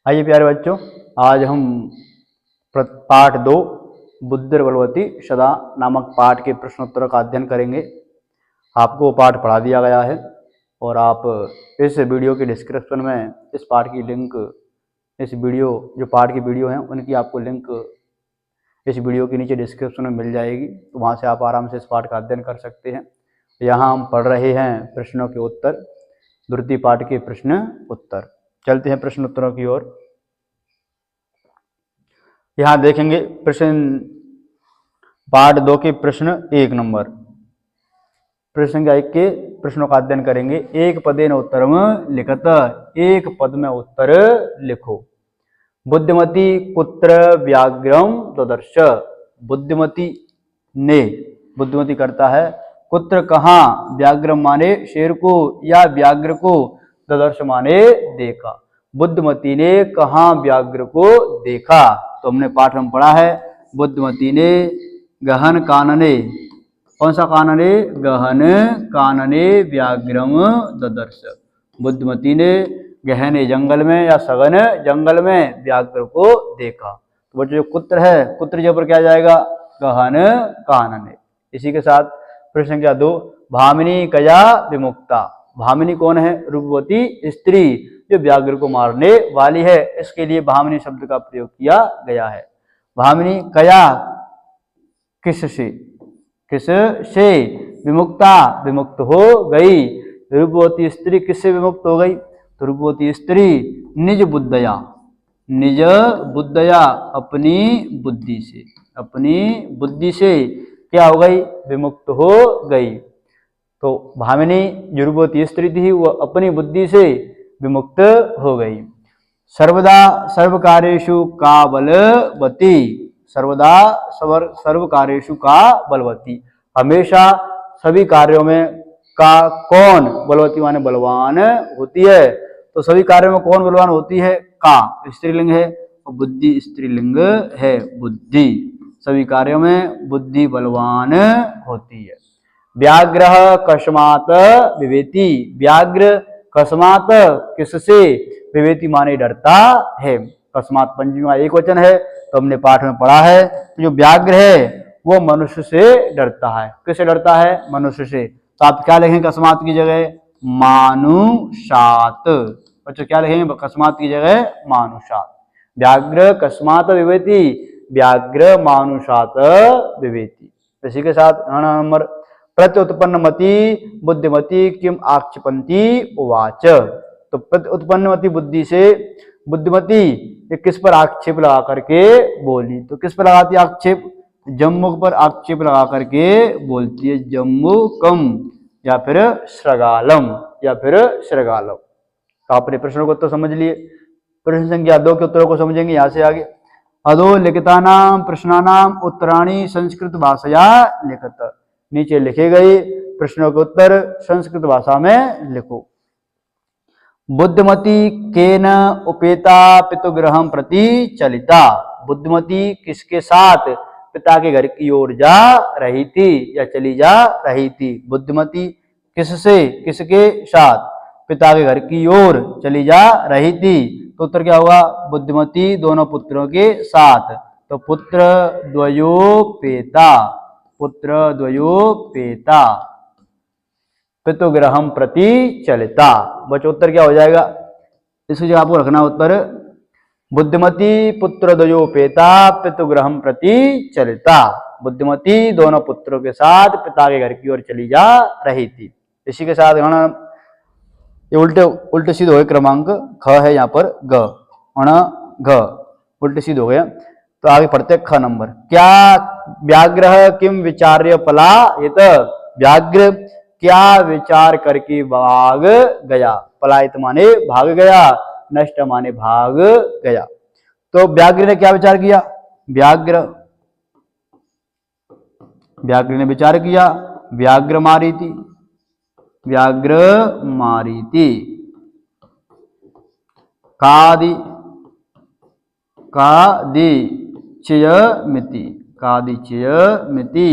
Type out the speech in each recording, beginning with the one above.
आइए प्यारे बच्चों, आज हम पाठ 2 बुद्धिर्बलवती सदा नामक पाठ के प्रश्नोत्तर का अध्ययन करेंगे। आपको वो पाठ पढ़ा दिया गया है और आप इस वीडियो के डिस्क्रिप्शन में इस पाठ की लिंक, इस वीडियो जो पाठ की वीडियो हैं उनकी आपको लिंक इस वीडियो के नीचे डिस्क्रिप्शन में मिल जाएगी, तो वहाँ से आप आराम से इस पाठ का अध्ययन कर सकते हैं। यहाँ हम पढ़ रहे हैं प्रश्नों के उत्तर, द्वितीय पाठ के प्रश्न उत्तर। चलते हैं प्रश्न उत्तरों की ओर। यहाँ देखेंगे प्रश्न पाठ 2 के प्रश्न 1 नंबर। प्रश्न संख्या 1 के प्रश्नों का अध्ययन करेंगे। एक पदेन उत्तरम लिखत, एक पद में उत्तर लिखो। बुद्धिमती कुत्र व्याघ्रम ददर्श। बुद्धिमती ने, बुद्धिमती करता है, कुत्र कहाँ, व्याघ्रम माने शेर को या व्याघ्र को, ददर्श माने देखा। बुद्धिमती ने कहाँ व्याघ्र को देखा। तो हमने पाठ में पढ़ा है, बुद्धिमती ने गहन कानने, कौन सा कानने, गहन कानने व्याघ्रम ददर्श। बुद्धिमती ने गहने जंगल में या सघन जंगल में व्याघ्र को देखा। तो बच्चों जो कुत्र है, कुत्र जब पर क्या जाएगा, गहन कानने। इसी के साथ प्रश्न संख्या 2, भामिनी कया विमुक्ता। भामिनी कौन है, रूपवती स्त्री जो व्याघ्र को मारने वाली है, इसके लिए भामिनी शब्द का प्रयोग किया गया है। भामिनी कया किससे, किससे, विमुक्ता विमुक्त हो गई। रूपवती स्त्री किससे विमुक्त हो गई, तो रूपवती स्त्री निज बुद्धया, निज बुद्धया अपनी बुद्धि से, अपनी बुद्धि से क्या हो गई, विमुक्त हो गई। तो भामिनी जो रूपवती स्त्री थी वह अपनी बुद्धि से विमुक्त हो गई। सर्वदा सर्व कार्येषु का बलवती। सर्वदा सर्व कार्येषु का बलवती, हमेशा सभी कार्यों में का कौन, बलवती माने बलवान होती है। तो सभी कार्यों में कौन बलवान होती है, का स्त्रीलिंग है और बुद्धि स्त्रीलिंग है। बुद्धि, सभी कार्यों में बुद्धि बलवान होती है। व्याघ्र कस्मात विवेति। व्याघ्र कस्मात किससे, विवेति माने डरता है। कस्मात पंचमी एक वचन है, तो हमने पाठ में पढ़ा है जो व्याघ्र है वो मनुष्य से डरता है। किससे डरता है, मनुष्य से। तो आप क्या लिखेंगे कस्मात की जगह, मानुषात। बच्चों क्या लिखेंगे कस्मात की जगह, मानुषात। व्याघ्र कस्मात विवेति, व्याघ्र मानुषात विवेति। इसी के साथ नंबर, प्रत्युत्पन्न मति बुद्धिमती किम आक्षेपंती उवाच। तो प्रत्युत्पन्न मति बुद्धि से बुद्धिमती ये किस पर आक्षेप लगा करके बोली। तो किस पर लगाती है आक्षेप, जम्मुक पर आक्षेप लगा करके बोलती है, जम्मुकम या फिर श्रगालम, या फिर श्रगालम। तो आपने प्रश्नों को तो समझ लिए। प्रश्न संख्या 2 के उत्तरों को समझेंगे यहाँ से आगे। अधो लिखितानाम प्रश्नानाम उत्तराणी संस्कृत भाषया लिखत। नीचे लिखे गए प्रश्नों के उत्तर संस्कृत भाषा में लिखो। बुद्धिमती केन उपेता पितुगृहं प्रति चलिता। बुद्धिमती किसके साथ पिता के घर की ओर जा रही थी या चली जा रही थी। बुद्धिमती किससे, किसके साथ, पिता के घर की ओर चली जा रही थी। तो उत्तर क्या हुआ, बुद्धिमती दोनों पुत्रों के साथ। तो पुत्र द्वयोपेता, पुत्र द्वयोपेता पितुगृहं प्रति चलिता। बच्चों उत्तर क्या हो जाएगा, इसकी जगह आपको रखना उत्तर, बुद्धिमती पुत्र द्वयोपेता पितुगृहं प्रति चलिता। बुद्धिमती दोनों पुत्रों के साथ पिता के घर की ओर चली जा रही थी। इसी के साथ ये उल्टे उल्टे सीध हो गए, क्रमांक ख है यहाँ पर ग, घ उल्टे सीध हो गया। तो आगे पढ़ते ख नंबर। क्या व्याघ्र किम विचार्य पला, ये तो व्याघ्र क्या विचार करके भाग गया। पलायित माने भाग गया, नष्ट माने भाग गया। तो व्याघ्र ने क्या विचार किया, व्याघ्र ने विचार किया, व्याघ्र मारी थी, व्याघ्र मारी थी। कादि कादि चय मिति, कादि चय मिति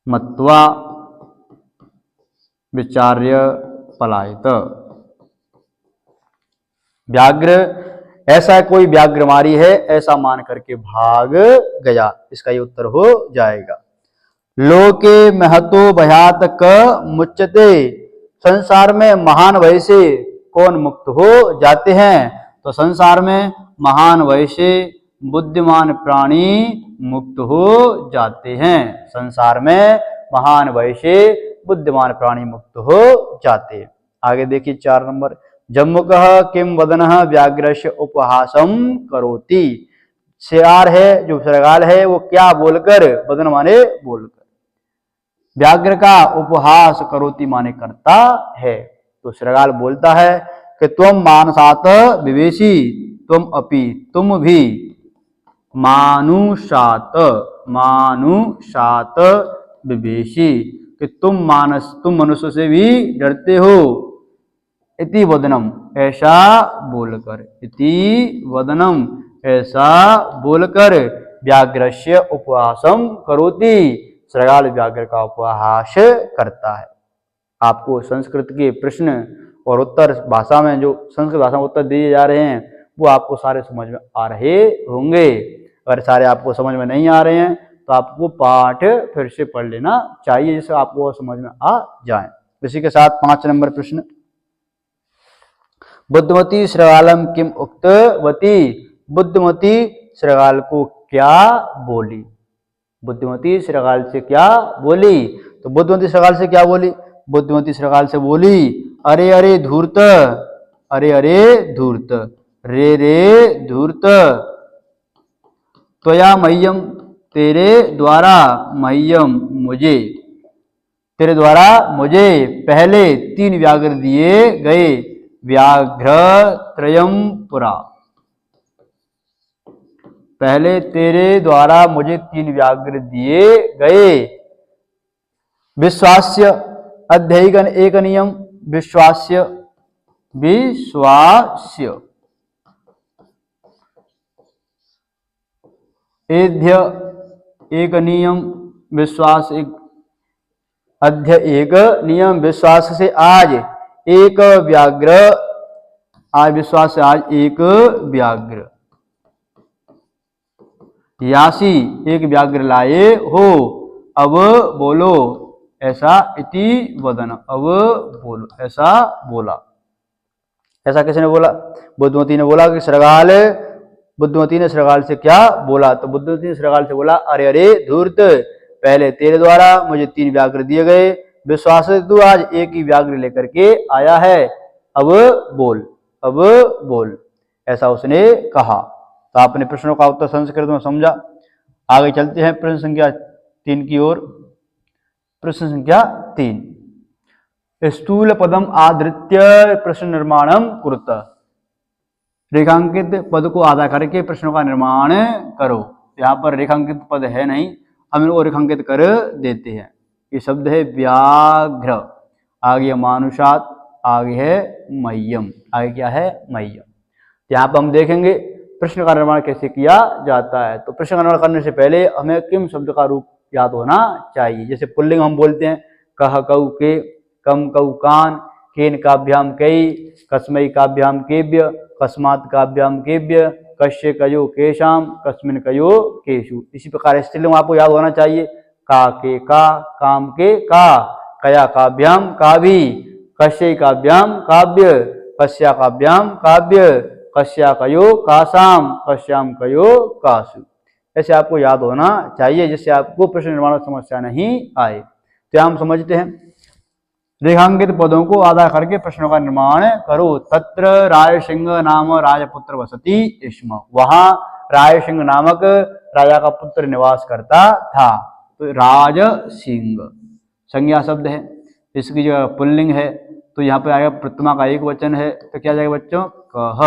मत्वा विचार्य पलायित। व्याघ्र, ऐसा कोई व्याघ्र मारी है ऐसा मान करके भाग गया, इसका ये उत्तर हो जाएगा। लोके महतो भयात क मुच्यते, संसार में महान भय से कौन मुक्त हो जाते हैं? तो संसार में महान भय से बुद्धिमान प्राणी मुक्त हो जाते हैं। संसार में महान भय से बुद्धिमान प्राणी मुक्त हो जाते हैं। आगे देखिए 4 नंबर, जम्मुकः किम वदनः व्याघ्रस्य उपहासम करोति। शेर है जो शृगाल है वो क्या बोलकर, वदन माने बोलकर, व्याघ्र का उपहास करोति माने करता है। तो शृगाल बोलता है कि तुम मानसात विवेशी, तुम अपि, तुम भी, मानुषात, मानुषात विवेशी, कि तुम मनुष्य से भी डरते हो। इति वदनम, ऐसा बोलकर, इति वदनम, ऐसा बोलकर, व्याघ्रस्य उपहासम करोति, शृगाल व्याघ्र का उपहास करता है। आपको संस्कृत के प्रश्न और उत्तर भाषा में, जो संस्कृत भाषा में उत्तर दिए जा रहे हैं वो आपको सारे समझ में आ रहे होंगे। अगर सारे आपको समझ में नहीं आ रहे हैं तो आपको पाठ फिर से पढ़ लेना चाहिए, जिससे आपको समझ में आ जाए। इसी के साथ 5 नंबर प्रश्न, बुद्धिमती शृगालम किम उक्तवती, बुद्धिमती शृगाल को क्या बोली? बुद्धिमती शृगाल से क्या बोली? तो बुद्धिमती शृगाल से क्या बोली? बुद्धिमती शृगाल से बोली, अरे अरे धूर्त, अरे अरे धूर्त, रे रे धूर्त, त्वया मह्यम, तेरे द्वारा, मह्यम मुझे, तेरे द्वारा मुझे पहले 3 व्याघ्र दिए गए, व्याघ्र त्रयम पुरा, पहले तेरे द्वारा मुझे 3 व्याघ्र दिए गए। विश्वास्य अध्ययन एक नियम, विश्वास्य, विश्वास्य, एध्य एक नियम, विश्वास एक, अध्य एक नियम, विश्वास से आज एक व्याघ्र, आज विश्वास से आज एक व्याघ्र, यासी एक व्याघ्र लाए हो, अब बोलो, ऐसा, इति वदन, अब बोलो, ऐसा बोला। ऐसा किसने बोला? बुद्धिमती ने बोला कि शृगाल, बुद्धिमती ने शृगाल से क्या बोला? तो बुद्धिमती ने शृगाल से बोला, अरे अरे धूर्त, पहले तेरे द्वारा मुझे 3 व्याघ्र दिए गए, विश्वास से तू आज एक ही व्याघ्र लेकर के आया है, अब बोल, अब बोल, ऐसा उसने कहा। तो आपने प्रश्नों का उत्तर संस्कृत में समझा। आगे चलते हैं प्रश्न संख्या 3 की ओर। प्रश्न संख्या 3, स्थूल पदम आधृत्य प्रश्न निर्माणम कुरुत, रेखांकित पद को आधा करके प्रश्नों का निर्माण करो। यहाँ पर रेखांकित पद है नहीं, हम इनको रेखांकित कर देते हैं। ये शब्द है व्याघ्र, आगे मानुषात, आगे है मह्यम, आगे क्या है? मह्यम। यहाँ पर हम देखेंगे प्रश्न का निर्माण कैसे किया जाता है। तो प्रश्न का निर्माण करने से पहले हमें किम शब्द का रूप याद होना चाहिए। जैसे पुल्लिंग हम बोलते हैं, कह कऊ के, कम कऊ कान, केन काभ्याम कई, कस्मई काभ्याम केव्य, कस्मात् काभ्याम केव्य, कश्य कयो केशाम, कस्मिन कयो केशु। इसी प्रकार स्त्रीलिंग आपको याद होना चाहिए, का के का, काम के का, कया काभ्याम कावी, कश्य काभ्याम काव्य, कस्या काभ्याम काव्य, कस्या कयो कासाम, कस्याम कयो कासु। ऐसे आपको याद होना चाहिए, जिससे आपको प्रश्न निर्माण में समस्या नहीं आए। तो हम समझते हैं, रेखांकित पदों को आधा करके प्रश्नों का निर्माण करो। तत्र रायसिंह नाम राजपुत्र वसति स्म, वहां रायसिंह नामक राजा का पुत्र निवास करता था। तो राज सिंह संज्ञा शब्द है, इसकी जगह पुल्लिंग है, तो यहाँ पे आएगा प्रतिमा का एक वचन है, तो क्या जाएगा बच्चों? कह।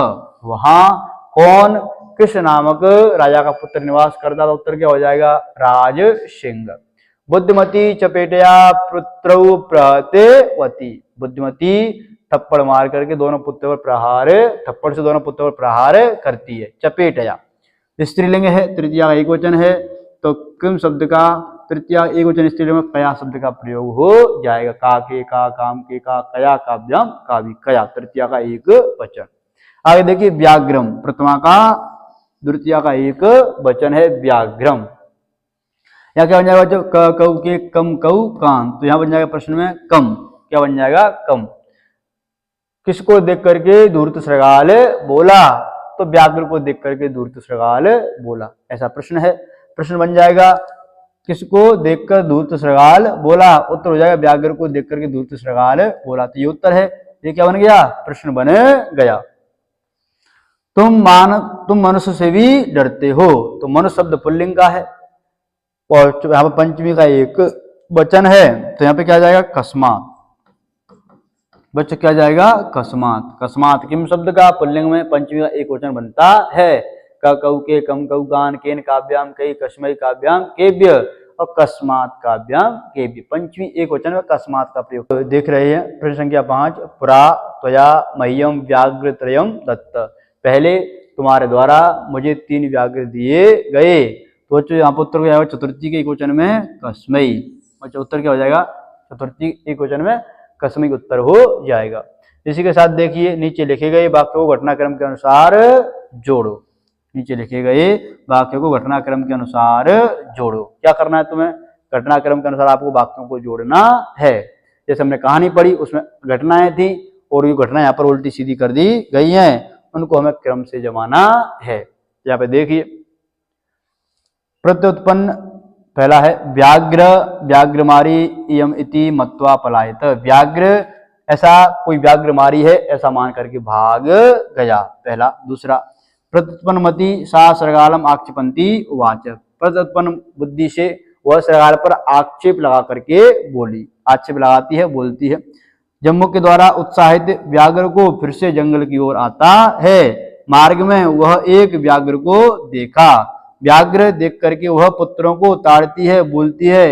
वहां कौन, किस नामक राजा का पुत्र निवास करता था? उत्तर क्या हो जाएगा? राज सिंह। बुद्धिमती चपेटया पुत्रौ प्रहतेवती, बुद्धिमती थप्पड़ मार करके दोनों पुत्र पर प्रहार, थप्पड़ से दोनों पुत्र पर प्रहार करती है। चपेटया स्त्रीलिंग है, तृतीया का एक वचन है, तो किम शब्द का तृतीया एक वचन स्त्रीलिंग में कया शब्द का प्रयोग हो जाएगा। का के का, काम के का, कया काव्याम कावी, कया तृतीया का एक वचन। आगे देखिए व्याघ्रम, प्रथमा का द्वितीया का एक वचन है व्याघ्रम। यहाँ क्या बन जाएगा बच्चों, क कऊ के कम कऊ कान, तो यहाँ बन जाएगा प्रश्न में कम, क्या बन जाएगा कम। किसको देख करके धूर्त श्रृगाल बोला, तो व्याघ्र को देख करके धूर्त श्रृगाल बोला, ऐसा प्रश्न है। प्रश्न बन जाएगा किसको देखकर धूर्त श्रृगाल बोला, उत्तर हो जाएगा व्याघ्र को देख करके धूर्त श्रृगाल बोला, तो ये उत्तर है। ये क्या बन गया, प्रश्न बन गया। तुम मनुष्य से भी डरते हो, तो मनुष्य शब्द पुल्लिंग का है और यहाँ पर पंचमी का एक वचन है, तो यहाँ पे क्या जाएगा कस्मात। बच्चे क्या जाएगा कस्मात। कस्मात किम शब्द का पुल्लिंग में पंचमी का एक वचन बनता है। क कऊ के कम कऊ गान केन काव्याम कई कस्मई काव्याम केव्य और कस्मात काव्याम केव्य, पंचमी एक वचन में कस्मात का प्रयोग। तो देख रहे हैं प्रश्न संख्या 5, पुरा त्वया मह्यम व्याघ्र त्रयम दत्त, पहले तुम्हारे द्वारा मुझे 3 व्याघ्र दिए गए, तो यहाँ पर उत्तर क्या होगा चतुर्थी के एक वचन में कस्मई, अच्छा उत्तर क्या हो जाएगा चतुर्थी एक वचन में कस्मई उत्तर हो जाएगा। इसी के साथ देखिए नीचे लिखे गए वाक्य को घटनाक्रम के अनुसार जोड़ो, नीचे लिखे गए वाक्य को घटनाक्रम के अनुसार जोड़ो। क्या करना है तुम्हें, घटनाक्रम के अनुसार आपको वाक्यों को जोड़ना है। जैसे हमने कहानी पढ़ी उसमें घटनाएं थी और ये घटना यहाँ पर उल्टी सीधी कर दी गई हैं, उनको हमें क्रम से जमाना है। यहाँ पे देखिए प्रत्युत्पन्न पहला है व्याघ्र, व्याघ्रमारी इयम इति मत्वा पलायत, व्याघ्र ऐसा कोई व्याघ्रमारी है ऐसा मान करके भाग गया, पहला। दूसरा प्रत्युत्पन्न मति सा श्रृगालम आक्षेपंती उवाच, प्रत्युत्पन्न बुद्धि से वह श्रृगाल पर आक्षेप लगा करके बोली, आक्षेप लगाती है बोलती है। जम्मू के द्वारा उत्साहित व्याघ्र को फिर से जंगल की ओर आता है, मार्ग में वह एक व्याघ्र को देखा, व्याघ्र देख करके वह पुत्रों को ताड़ती है बोलती है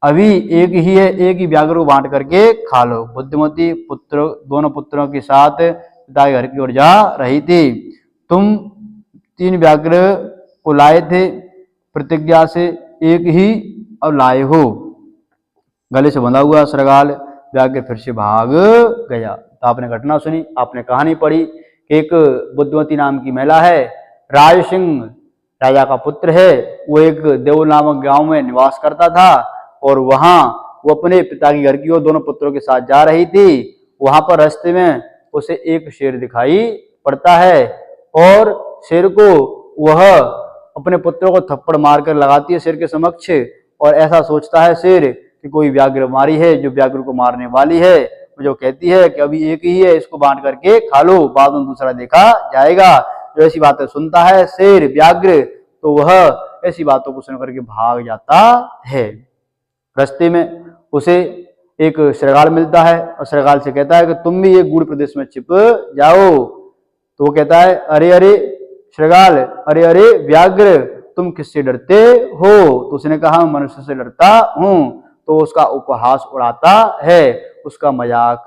अभी एक ही है, एक ही व्याघ्र को बांट करके खा लो। बुद्धिमती पुत्र दोनों पुत्रों के साथ पिता के घर की ओर जा रही थी, तुम 3 व्याघ्र को लाए थे, प्रतिज्ञा से एक ही अब लाए हो, गले से बंधा हुआ श्रृगाल व्याघ्र फिर से भाग गया। तो आपने घटना सुनी, आपने कहानी पढ़ी, एक बुद्धिमती नाम की महिला है, राज सिंह राजा का पुत्र है, वो एक देवल नामक गांव में निवास करता था और वहां वो अपने पिता के घर की ओर दोनों पुत्रों के साथ जा रही थी। वहां पर रास्ते में उसे एक शेर दिखाई पड़ता है और शेर को वह अपने पुत्रों को थप्पड़ मारकर लगाती है शेर के समक्ष और ऐसा सोचता है शेर कि कोई व्याघ्र मारी है जो व्याघ्र को मारने वाली है, जो कहती है कि अभी एक ही है इसको बांट करके खा लो, बाद में दूसरा देखा जाएगा। जो ऐसी बातें सुनता है शेर व्याघ्र, तो वह ऐसी बातों को सुन करके भाग जाता है। रास्ते में उसे एक श्रृगाल मिलता है और श्रृगाल से कहता है कि तुम भी एक गूढ़ प्रदेश में छिप जाओ, तो वो कहता है अरे अरे श्रृगाल, अरे अरे व्याघ्र, तुम किससे डरते हो, तो उसने कहा मनुष्य से डरता हूं, तो उसका उपहास उड़ाता है, उसका मजाक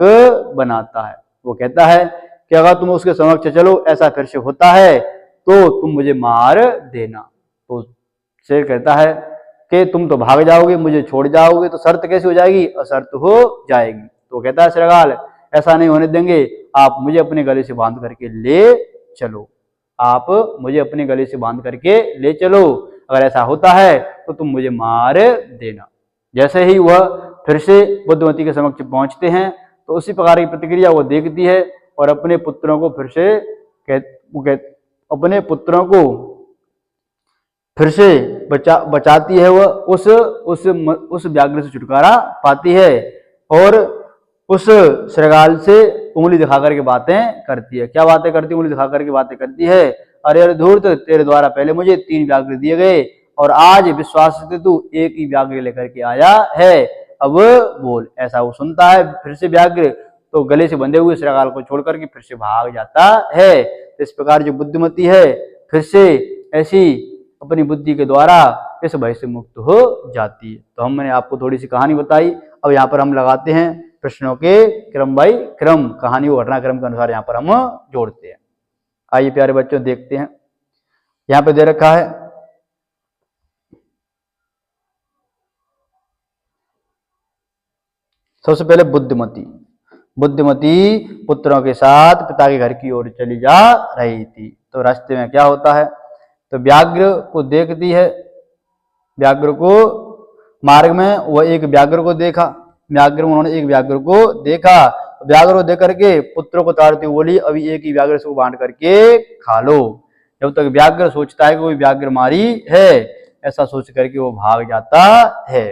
बनाता है। वो कहता है कि अगर तुम उसके समक्ष चलो ऐसा फिर से होता है तो तुम मुझे मार देना। तो शेर कहता है कि तुम तो भाग जाओगे, मुझे छोड़ जाओगे, तो शर्त कैसे हो जाएगी, अशर्त हो जाएगी। तो कहता है श्रृगाल ऐसा नहीं होने देंगे, आप मुझे अपने गले से बांध करके ले चलो, आप मुझे अपने गले से बांध करके ले चलो, अगर ऐसा होता है तो तुम मुझे मार देना। जैसे ही वह फिर से बुद्धिमती के समक्ष पहुंचते हैं तो उसी प्रकार की प्रतिक्रिया वो देखती है और अपने पुत्रों को फिर से अपने पुत्रों को फिर से बचाती है, वह उस व्याघ्र से छुटकारा पाती है और उस श्रृगाल से उंगली दिखा करके बातें करती है। क्या बातें करती है, उंगली दिखा करके बातें करती है, अरे अरे धूर्त, तेरे द्वारा पहले मुझे 3 व्याघ्र दिए गए और आज विश्वास से तू एक ही व्याघ्र लेकर के आया है, अब बोल। ऐसा वो सुनता है फिर से व्याघ्र, तो गले से बंधे हुए श्रृगाल को छोड़ करके फिर से भाग जाता है। इस प्रकार जो बुद्धिमती है फिर से ऐसी अपनी बुद्धि के द्वारा इस भय से मुक्त हो जाती है। तो हमने आपको थोड़ी सी कहानी बताई, अब यहाँ पर हम लगाते हैं प्रश्नों के क्रम बाई क्रम, कहानी व घटनाक्रम के अनुसार यहाँ पर हम जोड़ते हैं। आइए प्यारे बच्चों देखते हैं, यहाँ पे दे रखा है सबसे पहले बुद्धिमती। बुद्धिमती पुत्रों के साथ पिता के घर की ओर चली जा रही थी। तो रास्ते में क्या होता है, तो व्याघ्र को देखती है, व्याघ्र को मार्ग में वह एक व्याघ्र को देखा, उन्होंने एक व्याघ्र को देखा, व्याघ्र को देख करके पुत्रों को ताड़ती बोली अभी एक ही व्याघ्र से बांट करके खा लो। जब तक व्याघ्र सोचता है कि कोई व्याघ्र मारी है, ऐसा सोच करके वो भाग जाता है।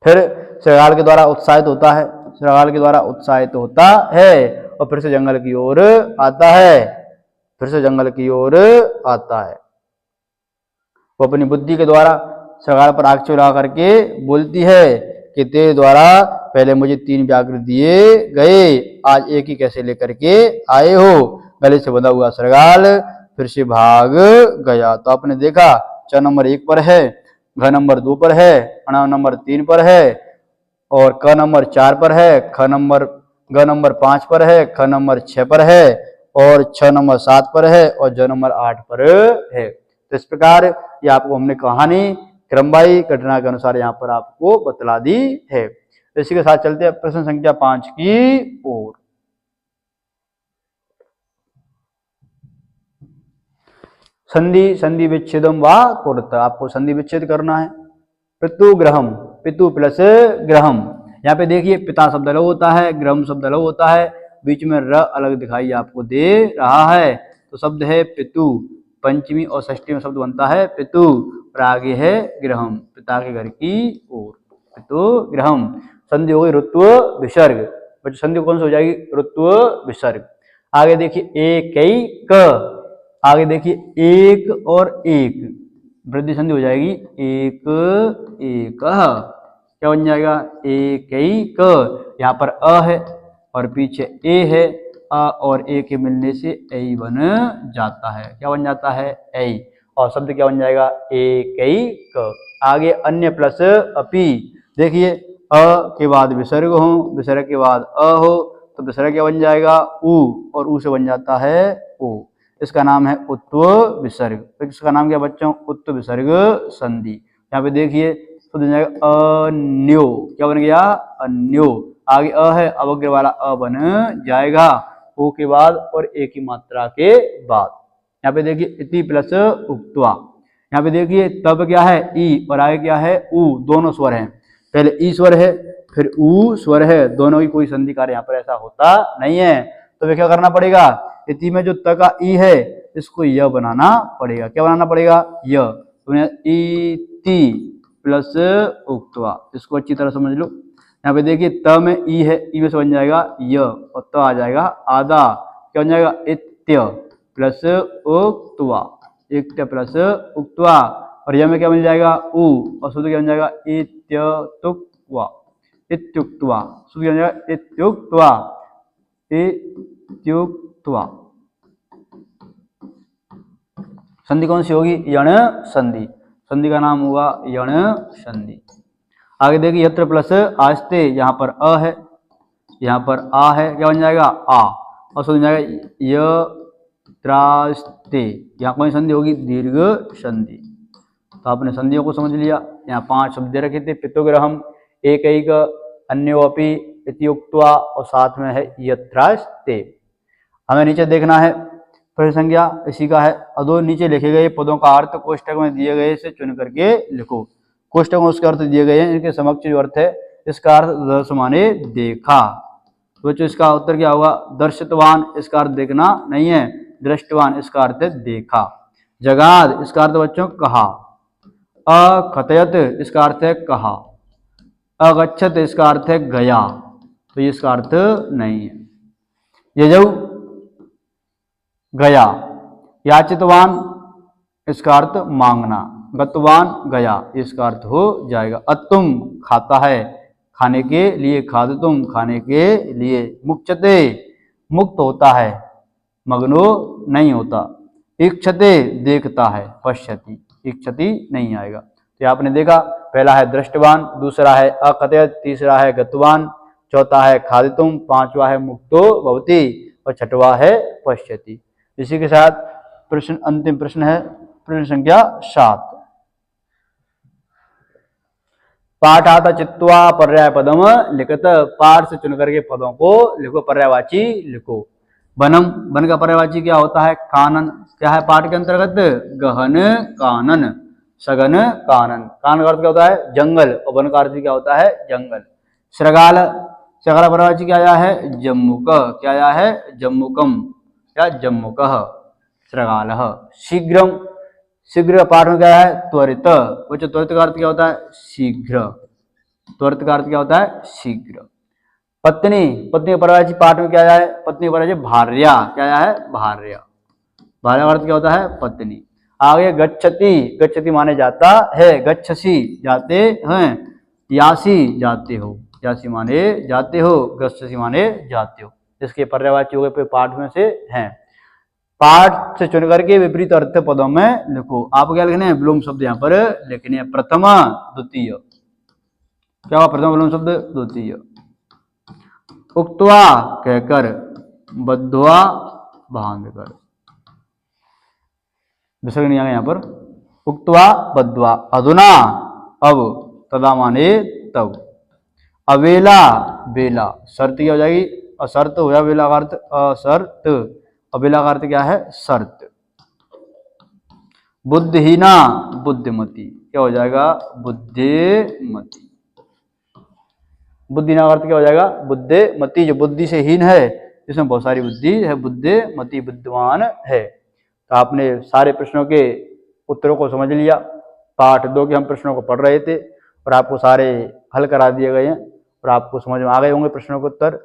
फिर श्रृगाल के द्वारा उत्साहित होता है, और फिर से जंगल की ओर आता है, वो अपनी बुद्धि के द्वारा श्रृगाल पर आग चुरा करके बोलती है कि तेरे द्वारा पहले मुझे 3 व्याघ्र दिए गए, आज एक ही कैसे लेकर के आए हो। गले से बंधा हुआ श्रृगाल फिर से भाग गया। तो आपने देखा च नंबर 1 पर है, घ नंबर 2 पर है, अण नंबर 3 पर है, और क नंबर 4 पर है, ग नंबर 5 पर है, ख नंबर 6 पर है, और छ नंबर 7 पर है, और ज नंबर 8 पर है। तो इस प्रकार ये आपको हमने कहानी क्रमवाई घटना के अनुसार यहाँ पर आपको बतला दी है। तो इसी के साथ चलते हैं प्रश्न संख्या 5 की ओर। संधि विच्छेदम वा कुरुत, आपको संधि विच्छेद करना है। पितु ग्रहम, पितु प्लस ग्रहम, यहाँ पे देखिए पिता शब्द अलग होता है, ग्रहम शब्द अलग होता है, बीच में र अलग दिखाई आपको दे रहा है। तो शब्द है पितु, पंचमी और षष्ठी में शब्द बनता है पितु, और आगे है ग्रहम, पिता के घर की ओर, पितु ग्रहम। संधि हो गई ऋत्व विसर्ग, संधि कौन सी हो जाएगी, ऋत्व विसर्ग। आगे देखिए एक, आगे देखिए एक और एक, वृद्धि संधि हो जाएगी एक, क्या बन जाएगा, एक। यहाँ पर अ है और पीछे ए है, अ और ए के मिलने से ऐ बन जाता है, क्या बन जाता है, ऐ, और शब्द क्या बन जाएगा, एक। आगे अन्य प्लस अपि, देखिए अ के बाद विसर्ग हो, विसर्ग के बाद अ हो, तो विसर्ग क्या बन जाएगा, उ, और उ से बन जाता है ओ। इसका नाम है उत्व विसर्ग। तो इसका नाम क्या बच्चों, उत्व विसर्ग संधि। यहाँ पे देखिए तो बन जाएगा अन्यो, क्या बन गया, अन्यो। आगे अ है, अवग्र वाला अ बन जाएगा, ओ के बाद और ए की मात्रा के बाद। यहाँ पे देखिए इति प्लस उक्त्वा, यहाँ पे देखिए तब क्या है, ई, और आगे क्या है, उ, दोनों स्वर हैं, पहले ई स्वर है फिर उ स्वर है, दोनों की कोई संधि कार्य यहाँ पर ऐसा होता नहीं है। तो वे क्या करना पड़ेगा, इति में जो त का ई है इसको य बनाना पड़ेगा, क्या बनाना पड़ेगा, य। तो इति प्लस उक्त्वा, इसको अच्छी तरह समझ लो। यहाँ पे देखिए त में ई है, ई में से बन जाएगा य, और त आ जाएगा आधा, क्या बन जाएगा, इत्य प्लस उक्त्वा, इत्य प्लस उक्त्वा, और य में क्या बन जाएगा, उ, और शुद्ध क्या बन जाएगा, इत्युक्त्वा, इत्युक्त्वा, शुद्ध क्या बन जाएगा, इत्युक्त्वा, इत्युक्त्वा। संधि कौन सी होगी, यण संधि, संधि का नाम हुआ यण संधि। आगे देखिए यत्र प्लस आस्ते, यहाँ पर अ है, यहाँ पर आ है, क्या बन जाएगा, आ, और बन जाएगा यत्रास्ते, यहाँ कौन संधि होगी, दीर्घ संधि। तो आपने संधियों को समझ लिया। यहाँ 5 शब्द दे रखे थे, पितुग्रहम, एक, अन्योपि, इत्युक्त्वा, और साथ में है यत्रास्ते। हमें नीचे देखना है, प्रश्न संख्या इसी का है, अधो नीचे लिखे गए पदों का अर्थ कोष्टक में दिए गए से चुन करके लिखो। कोष्टक में उसके अर्थ दिए गए हैं, इनके समक्ष जो अर्थ है इसका अर्थ दर्श माने देखा। तो बच्चों इसका उत्तर क्या होगा, दर्शितवान, इसका अर्थ देखना नहीं है, दृष्टवान इसका अर्थ है देखा। जगाद इसका अर्थ बच्चों कहा। अकथयत इसका अर्थ है कहा। अगच्छत इसका अर्थ है गया, तो ये इसका अर्थ नहीं है। यजौ गया। याचितवान इसका अर्थ मांगना, गतवान गया, इसका अर्थ हो जाएगा। अतुम खाता है, खाने के लिए, खादतुम खाने के लिए। मुक्चते मुक्त होता है, मग्नो नहीं होता। इक्षते देखता है, पश्यति इक्षति नहीं आएगा। तो आपने देखा, पहला है दृष्टवान, दूसरा है अकथयत, तीसरा है गतवान, चौथा है खादितुम, पांचवा है मुक्तो भवति, और छठवा है पश्यति। इसी के साथ प्रश्न, अंतिम प्रश्न है प्रश्न संख्या 7। पाठ आता चित्वा पर्याय पदम लिखत, पाठ से चुन करके पदों को लिखो, पर्यायवाची लिखो। वनम, वन का पर्यायवाची क्या होता है? कानन। क्या है पाठ के अंतर्गत? गहन कानन, सघन कानन। कानन का अर्थ क्या होता है? जंगल, और वन का अर्थ क्या होता है? जंगल। श्रगाल, श्रगाल का पर्यायवाची क्या आया है? जम्मुक। क्या आया है? जम्मुकम या जम्मुकः, श्रगालः। शीघ्रम, शीघ्र का पाठ में क्या है? त्वरित। बच्चों त्वरित का अर्थ क्या होता है? शीघ्र। त्वरित का अर्थ क्या होता है? शीघ्र। पत्नी, पत्नी का पर्यायवाची पाठ में क्या आया है? पत्नी का पर्यायवाची भार्या। क्या आया है? भार्या। भार्या का अर्थ क्या होता है? पत्नी। आगे गच्छति, गच्छति माने जाता है, गच्छसि जाते हैं, यासी जाते हो, यासी माने जाते हो, गच्छसि माने जाते हो। इसके पर्यायवाची हो गए पाठ में से हैं। पाठ से चुन करके विपरीत अर्थ पदों में लिखो। आप क्या लिखने हैं? विलोम शब्द यहाँ पर लिखने हैं। प्रथम, द्वितीय। क्या हुआ? प्रथम विलोम शब्द द्वितीय। उक्त्वा कहकर, बद्ध्वा बांधकर। विसर्ग नहीं आ गया यहाँ पर। उक्त्वा बद्ध्वा, अधुना अब, तदा माने तब। अवेला बेला, शर्त क्या हो जाएगी? असर्त हो या बेला का अर्थ असर्त, अबेला का अर्थ क्या है? शर्त। बुद्धिहीना, बुद्धिमती। क्या हो जाएगा? बुद्धिमती। बुद्धिहीना का अर्थ क्या हो जाएगा? बुद्धिमती। जो बुद्धि से हीन है, इसमें बहुत सारी बुद्धि है, बुद्धिमती, बुद्धिमान है। तो आपने सारे प्रश्नों के उत्तरों को समझ लिया। पाठ 2 के हम प्रश्नों को पढ़ रहे थे और आपको सारे हल करा दिए गए हैं और आपको समझ में आ गए होंगे प्रश्नों के उत्तर।